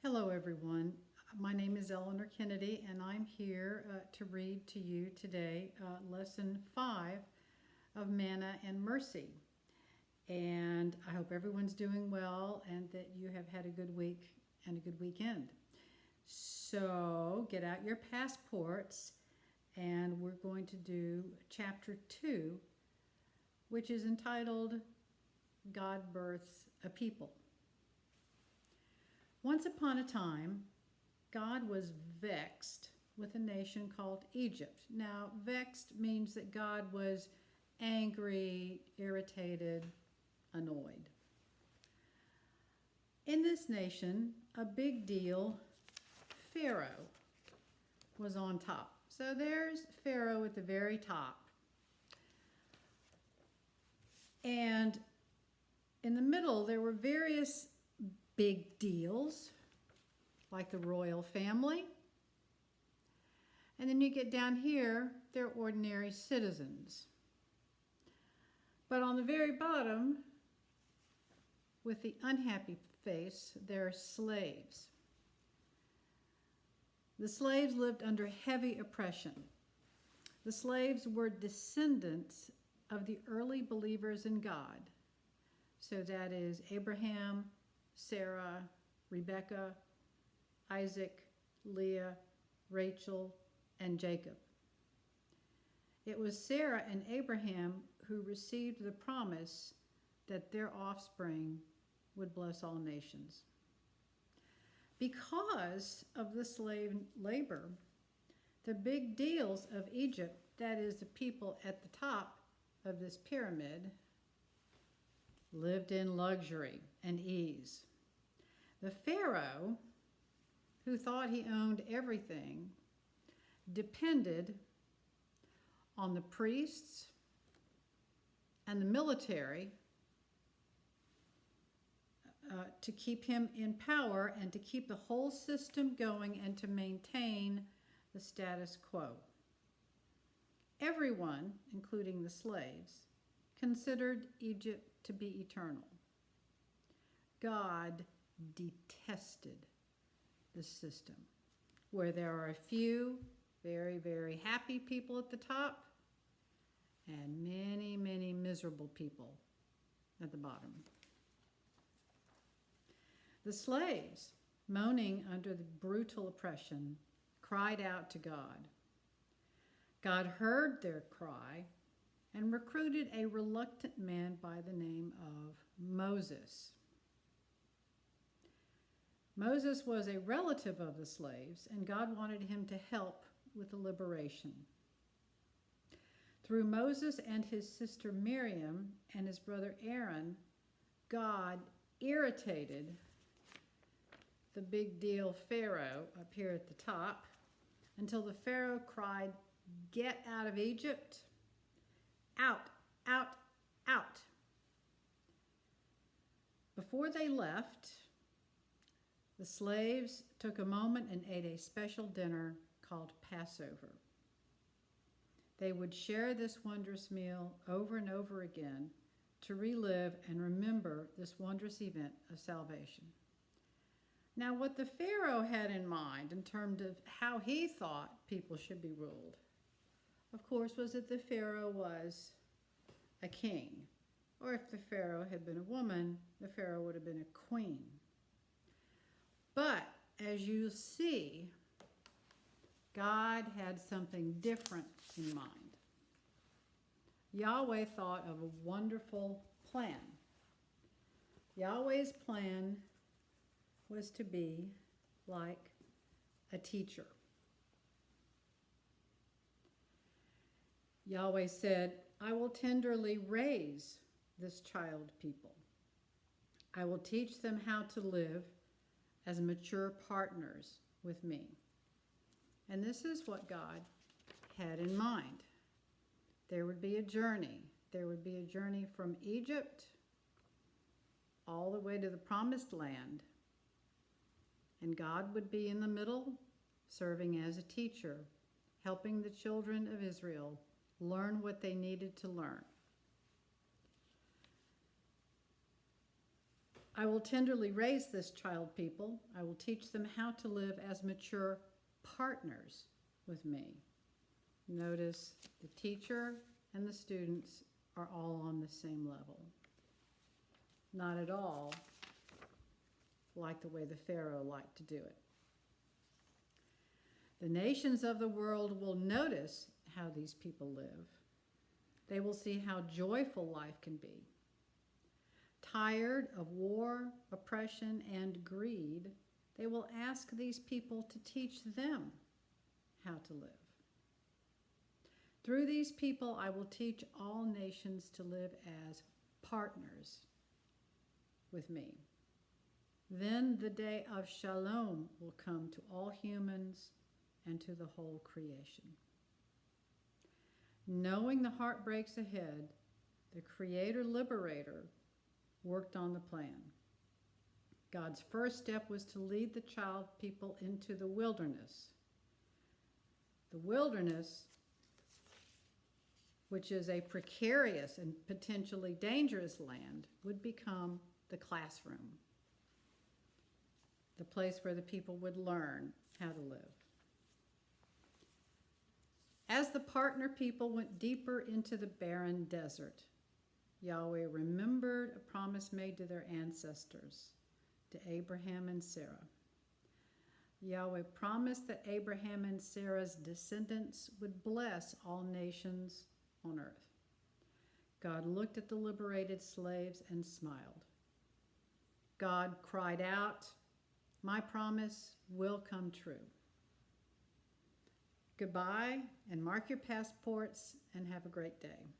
Hello, everyone. My name is Eleanor Kennedy, and I'm here to read to you today Lesson 5 of Manna and Mercy. And I hope everyone's doing well and that you have had a good week and a good weekend. So get out your passports, and we're going to do Chapter 2, which is entitled God Births a People. Once upon a time, God was vexed with a nation called Egypt. Now, vexed means that God was angry, irritated, annoyed. In this nation, a big deal, Pharaoh, was on top. So there's Pharaoh at the very top. And in the middle, there were various big deals, like the royal family. And then you get down here, they're ordinary citizens. But on the very bottom, with the unhappy face, they're slaves. The slaves lived under heavy oppression. The slaves were descendants of the early believers in God. So that is Abraham, Sarah, Rebecca, Isaac, Leah, Rachel, and Jacob. It was Sarah and Abraham who received the promise that their offspring would bless all nations. Because of the slave labor, the big deals of Egypt, that is the people at the top of this pyramid, lived in luxury and ease. The Pharaoh, who thought he owned everything, depended on the priests and the military to keep him in power and to keep the whole system going and to maintain the status quo. Everyone, including the slaves, considered Egypt to be eternal. God detested the system where there are a few very, very happy people at the top and many, many miserable people at the bottom. The slaves, moaning under the brutal oppression, cried out to God. God heard their cry and recruited a reluctant man by the name of Moses. Moses was a relative of the slaves, and God wanted him to help with the liberation. Through Moses and his sister Miriam and his brother Aaron, God irritated the big deal Pharaoh up here at the top until the Pharaoh cried, "Get out of Egypt! Out, out, out!" Before they left, the slaves took a moment and ate a special dinner called Passover. They would share this wondrous meal over and over again to relive and remember this wondrous event of salvation. Now, what the Pharaoh had in mind in terms of how he thought people should be ruled, of course, was that the Pharaoh was a king. Or if the Pharaoh had been a woman, the Pharaoh would have been a queen. But as you see, God had something different in mind. Yahweh thought of a wonderful plan. Yahweh's plan was to be like a teacher. Yahweh said, "I will tenderly raise this child people. I will teach them how to live as mature partners with me." And this is what God had in mind. There would be a journey. There would be a journey from Egypt all the way to the Promised Land. And God would be in the middle, serving as a teacher, helping the children of Israel learn what they needed to learn. I will tenderly raise this child people. I will teach them how to live as mature partners with me. Notice the teacher and the students are all on the same level. Not at all like the way the Pharaoh liked to do it. The nations of the world will notice how these people live. They will see how joyful life can be. Tired of war, oppression, and greed, they will ask these people to teach them how to live. Through these people, I will teach all nations to live as partners with me. Then the day of shalom will come to all humans and to the whole creation. Knowing the heartbreaks ahead, the Creator Liberator worked on the plan. God's first step was to lead the child people into the wilderness. The wilderness, which is a precarious and potentially dangerous land, would become the classroom, the place where the people would learn how to live. As the partner people went deeper into the barren desert, Yahweh remembered a promise made to their ancestors, to Abraham and Sarah. Yahweh promised that Abraham and Sarah's descendants would bless all nations on earth. God looked at the liberated slaves and smiled. God cried out, "My promise will come true." Goodbye, and mark your passports, and have a great day.